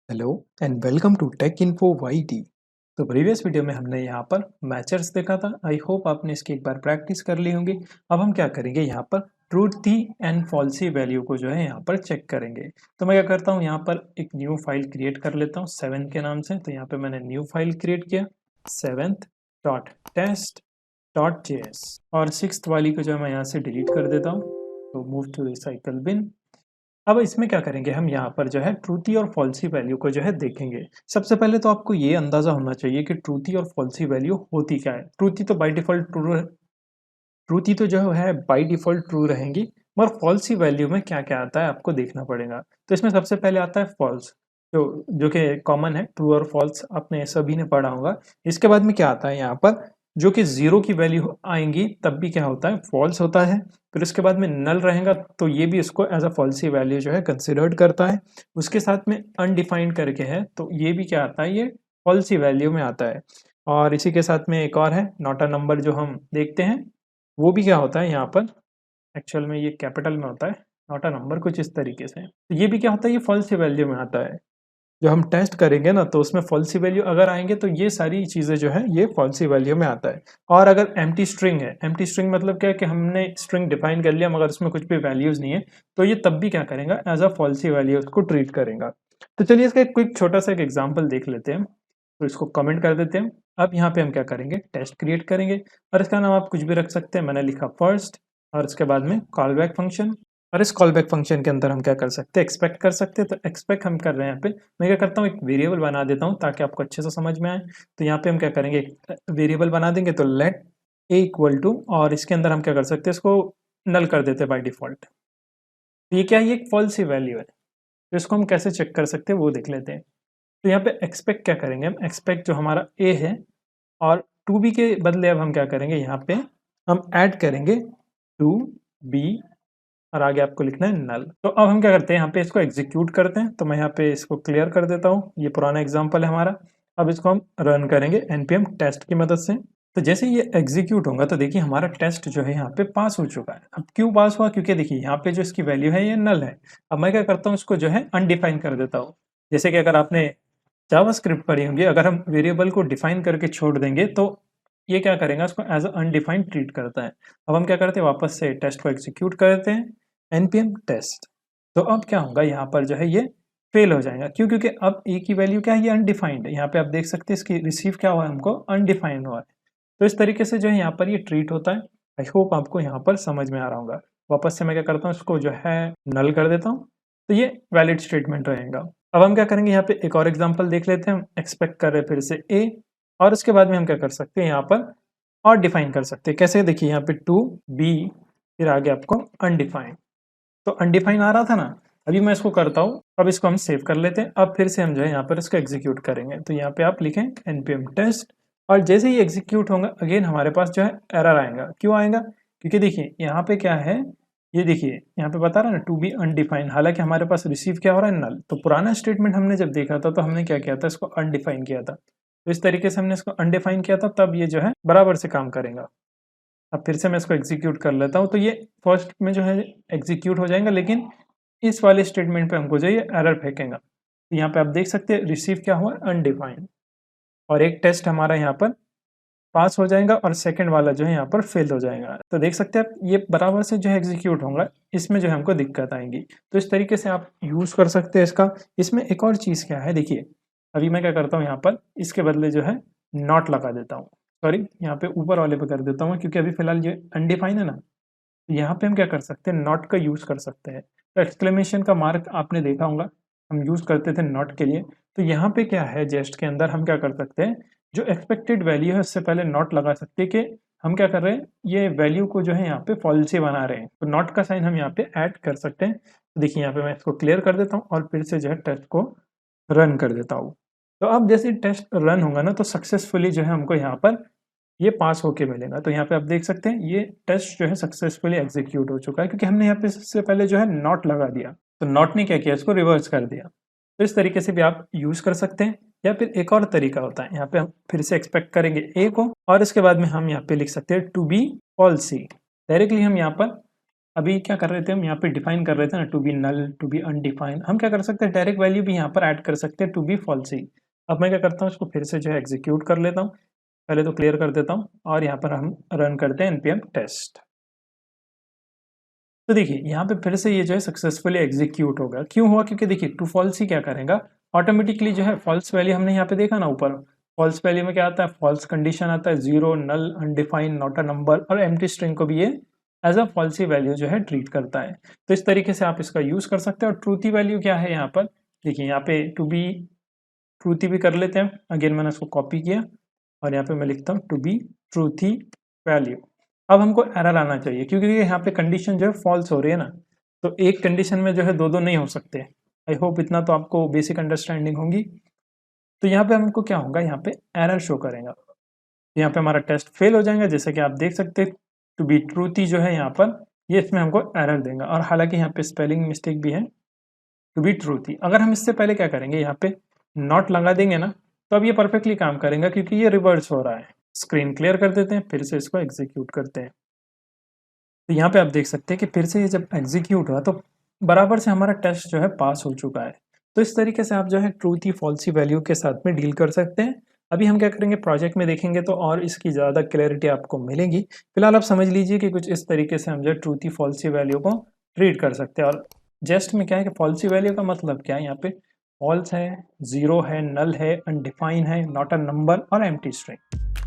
Hello and welcome to tech info YT. तो previous video में हमने यहाँ पर मैचर्स देखा था। आई होप आपने इसकी एक बार प्रैक्टिस कर ली होंगी। अब हम क्या करेंगे, यहाँ पर ट्रूथी एंड फॉल्सी वैल्यू को जो है यहाँ पर चेक करेंगे। तो मैं क्या करता हूँ, यहाँ पर एक न्यू फाइल क्रिएट कर लेता हूँ 7 के नाम से। तो यहाँ पे मैंने न्यू फाइल क्रिएट किया 7th.test.js और 6th वाली को जो है मैं यहाँ से डिलीट कर देता हूँ। तो मूव टू रिसाइकल बिन। अब इसमें क्या करेंगे, हम यहाँ पर जो है ट्रूथी और फॉल्सी वैल्यू को जो है देखेंगे। सबसे पहले तो आपको ये अंदाजा होना चाहिए कि ट्रूथी और फॉल्सी वैल्यू होती क्या है। ट्रूथी तो बाय डिफॉल्ट ट्रूथी तो जो है बाय डिफॉल्ट ट्रू रहेंगी, मगर फॉल्सी वैल्यू में क्या क्या आता है आपको देखना पड़ेगा। तो इसमें सबसे पहले आता है फॉल्स, जो जो कि कॉमन है, ट्रू और फॉल्स आपने सभी ने पढ़ा होगा। इसके बाद में क्या आता है यहाँ पर, जो कि जीरो की वैल्यू आएंगी तब भी क्या होता है, फॉल्स होता है। फिर उसके बाद में नल रहेगा तो ये भी इसको एज अ फॉल्सी वैल्यू जो है कंसिडर्ड करता है। उसके साथ में अनडिफाइंड करके है तो ये भी क्या आता है, ये फॉल्सी वैल्यू में आता है। और इसी के साथ में एक और है नॉट अ नंबर, जो हम देखते हैं वो भी क्या होता है यहाँ पर, एक्चुअल में ये कैपिटल में होता है, नॉट अ नंबर कुछ इस तरीके से। तो ये भी क्या होता है, ये फॉल्सी वैल्यू में आता है। जो हम टेस्ट करेंगे ना तो उसमें फॉल्सी वैल्यू अगर आएंगे तो ये सारी चीज़ें जो है ये फॉल्सी वैल्यू में आता है। और अगर एम्प्टी स्ट्रिंग है, एम्प्टी स्ट्रिंग मतलब क्या है कि हमने स्ट्रिंग डिफाइन कर लिया मगर उसमें कुछ भी वैल्यूज नहीं है, तो ये तब भी क्या करेगा, एज अ फॉल्सी वैल्यू उसको ट्रीट करेगा। तो चलिए इसका एक क्विक छोटा सा एक एग्जाम्पल देख लेते हैं। तो इसको कमेंट कर देते हैं। अब यहाँ पे हम क्या करेंगे, टेस्ट क्रिएट करेंगे और इसका नाम आप कुछ भी रख सकते हैं। मैंने लिखा फर्स्ट और इसके बाद में कॉल बैक फंक्शन। और इस कॉल बैक फंक्शन के अंदर हम क्या कर सकते हैं, एक्सपेक्ट कर सकते हैं। तो एक्सपेक्ट हम कर रहे हैं यहाँ पे, मैं क्या करता हूँ एक वेरिएबल बना देता हूँ ताकि आपको अच्छे से समझ में आए। तो यहाँ पे हम क्या करेंगे, एक वेरिएबल बना देंगे। तो लेट ए इक्वल टू, और इसके अंदर हम क्या कर सकते हैं, इसको नल कर देते हैं बाय डिफॉल्ट। तो ये क्या है, ये एक फॉल्स वैल्यू है। तो इसको हम कैसे चेक कर सकते हैं वो देख लेते हैं। तो यहाँ पे एक्सपेक्ट क्या करेंगे, हम एक्सपेक्ट जो हमारा ए है और टू बी के बदले अब हम क्या करेंगे, यहाँ पे हम ऐड करेंगे टू बी और आगे आपको लिखना है नल। तो अब हम क्या करते हैं, यहाँ पे इसको एग्जीक्यूट करते हैं। तो मैं यहाँ पे इसको क्लियर कर देता हूँ, ये पुराना एग्जाम्पल है हमारा। अब इसको हम रन करेंगे npm टेस्ट की मदद से। तो जैसे ये एग्जीक्यूट होगा तो देखिए हमारा टेस्ट जो है यहाँ पे पास हो चुका है। अब क्यों पास हुआ, क्योंकि देखिए यहाँ पे जो इसकी वैल्यू है ये नल है। अब मैं क्या करता हूँ, इसको जो है अनडिफाइन कर देता हूँ। जैसे कि अगर आपने जावास्क्रिप्ट पढ़ी होंगी, अगर हम वेरिएबल को डिफाइन करके छोड़ देंगे तो ये क्या करेगा, उसको एज अनडिफाइंड ट्रीट करता है। अब हम क्या करते हैं, वापस से टेस्ट को एग्जीक्यूट करते हैं npm टेस्ट। तो अब क्या होगा, यहाँ पर जो है ये फेल हो जाएगा। क्यों, क्योंकि अब ए की वैल्यू क्या है, ये अनडिफाइंड है। यहाँ पे आप देख सकते हैं इसकी रिसीव क्या हुआ है, हमको अनडिफाइंड हुआ है। तो इस तरीके से जो है यहाँ पर ये ट्रीट होता है। आई होप आपको यहाँ पर समझ में आ रहा होगा। वापस से मैं क्या करता हूँ, इसको जो है नल कर देता हूँ। तो ये वैलिड स्टेटमेंट रहेगा। अब हम क्या करेंगे, यहाँ पे एक और एग्जांपल देख लेते हैं। हम एक्सपेक्ट कर रहे हैं फिर से ए, और उसके बाद में हम क्या कर सकते हैं, यहाँ पर और डिफाइन कर सकते हैं। कैसे, देखिए यहाँ पे टू बी, फिर आगे आपको अनडिफाइंड। तो अनडिफाइन आ रहा था ना, अभी मैं इसको करता हूँ। अब इसको हम सेव कर लेते हैं। अब फिर से हम जो है यहाँ पर इसको एग्जीक्यूट करेंगे। तो यहाँ पे आप लिखें npm टेस्ट, और जैसे ही एग्जीक्यूट होगा अगेन हमारे पास जो है एरर आएगा। क्यों आएगा, क्योंकि देखिए यहाँ पे क्या है, ये देखिए यहाँ पे बता रहा है ना टू बी अनडिफाइंड, हालांकि हमारे पास रिसीव क्या हो रहा है, नल। तो पुराना स्टेटमेंट हमने जब देखा था तो हमने क्या किया था, इसको अनडिफाइन किया था। तो इस तरीके से हमने इसको अनडिफाइन किया था, तब ये जो है बराबर से काम करेगा। अब फिर से मैं इसको एग्जीक्यूट कर लेता हूँ। तो ये फर्स्ट में जो है एग्जीक्यूट हो जाएगा, लेकिन इस वाले स्टेटमेंट पे हमको जो ये एरर फेंकेगा। तो यहाँ पे आप देख सकते हैं रिसीव क्या हुआ, अनडिफाइंड। और एक टेस्ट हमारा यहाँ पर पास हो जाएगा और सेकंड वाला जो है यहाँ पर फेल हो जाएगा। तो देख सकते हैं आप, ये बराबर से जो है एग्जीक्यूट होगा, इसमें जो है हमको दिक्कत आएगी। तो इस तरीके से आप यूज़ कर सकते हैं इसका। इसमें एक और चीज़ क्या है, देखिए अभी मैं क्या करता हूँ, यहाँ पर इसके बदले जो है नॉट लगा देता हूँ। सॉरी, यहाँ पे ऊपर वाले पे कर देता हूँ, क्योंकि अभी फिलहाल ये अनडिफाइन है ना। यहाँ पे हम क्या कर सकते हैं, नॉट का यूज़ कर सकते हैं। तो एक्सक्लेमेशन का मार्क आपने देखा होगा, हम यूज़ करते थे नॉट के लिए। तो यहाँ पे क्या है, जेस्ट के अंदर हम क्या कर सकते हैं, जो एक्सपेक्टेड वैल्यू है उससे पहले नॉट लगा सकते हैं कि हम क्या कर रहे हैं, ये वैल्यू को जो है यहाँ पे फॉल्सी बना रहे हैं। तो नॉट का साइन हम यहाँ पे ऐड कर सकते हैं। तो देखिए यहाँ पे मैं इसको क्लियर कर देता हूँ और फिर से जो है टेस्ट को रन कर देता हूँ। तो अब जैसे टेस्ट रन होगा ना, तो सक्सेसफुली जो है हमको यहाँ पर ये पास होके मिलेगा। तो यहाँ पे आप देख सकते हैं ये टेस्ट जो है सक्सेसफुली एग्जीक्यूट हो चुका है, क्योंकि हमने यहाँ पे सबसे पहले जो है नॉट लगा दिया। तो नॉट ने क्या किया, इसको रिवर्स कर दिया। तो इस तरीके से भी आप यूज कर सकते हैं। या फिर एक और तरीका होता है, यहाँ पे हम फिर से एक्सपेक्ट करेंगे ए को और इसके बाद में हम यहाँ पे लिख सकते हैं टू बी फॉल्सी। डायरेक्टली हम यहाँ पर अभी क्या कर रहे थे हम यहाँ पे डिफाइन कर रहे थे ना, to be null, to be undefined. हम क्या कर सकते हैं, डायरेक्ट वैल्यू भी यहाँ पर ऐड कर सकते हैं, टू बी फॉल्सी। अब मैं क्या करता हूँ, इसको फिर से जो है एग्जीक्यूट कर लेता हूँ। पहले तो क्लियर कर देता हूँ और यहाँ पर हम रन करते हैं npm टेस्ट। तो देखिए यहाँ पे फिर से ये जो है सक्सेसफुली एग्जीक्यूट होगा। क्यों हुआ, क्योंकि देखिए टू फॉल्स ही क्या करेगा, ऑटोमेटिकली जो है फॉल्स वैल्यू हमने यहाँ पे देखा ना ऊपर, फॉल्स वैल्यू में क्या आता है, फॉल्स कंडीशन आता है, zero, null, undefined, not a number, और एम्प्टी स्ट्रिंग को भी ये एज अ फॉल्सी वैल्यू जो है ट्रीट करता है। तो इस तरीके से आप इसका यूज कर सकते हैं। और ट्रूथी वैल्यू क्या है यहाँ पर, देखिए यहाँ पे टू बी ट्रूथी भी कर लेते हैं। अगेन मैंने इसको कॉपी किया और यहाँ पे मैं लिखता हूँ टू बी ट्रूथी वैल्यू। अब हमको एरर आना चाहिए क्योंकि यहाँ पे कंडीशन जो है फॉल्स हो रही है ना, तो एक कंडीशन में जो है दो दो नहीं हो सकते। आई होप इतना तो आपको बेसिक अंडरस्टैंडिंग होगी। तो यहाँ पे हमको क्या होगा, यहाँ पे एरर शो करेगा, यहाँ पे हमारा टेस्ट फेल हो जाएगा। जैसे कि आप देख सकते हैं टू बी ट्रूथी जो है यहाँ पर, ये इसमें हमको एरर देगा। और हालांकि यहाँ पे स्पेलिंग मिस्टेक भी है, टू बी ट्रूथी। अगर हम इससे पहले क्या करेंगे, यहाँ पे नॉट लगा देंगे ना, तो अब ये परफेक्टली काम करेगा क्योंकि ये रिवर्स हो रहा है। स्क्रीन क्लियर कर देते हैं, फिर से इसको एग्जीक्यूट करते हैं। तो यहाँ पे आप देख सकते हैं कि फिर से ये जब एग्जीक्यूट हुआ तो बराबर से हमारा टेस्ट जो है पास हो चुका है। तो इस तरीके से आप जो है ट्रूथी फॉल्सी वैल्यू के साथ में डील कर सकते हैं। अभी हम क्या करेंगे, प्रोजेक्ट में देखेंगे तो और इसकी ज़्यादा क्लैरिटी आपको मिलेगी। फिलहाल आप समझ लीजिए कि कुछ इस तरीके से हम जो है ट्रूथी फॉल्सी वैल्यू को ट्रीट कर सकते हैं। और जेस्ट में क्या है कि फॉल्सी वैल्यू का मतलब क्या है, यहाँ पे फॉल्स है, जीरो है, नल है, अनडिफाइन है, नॉट अ नंबर और एम्प्टी स्ट्रिंग।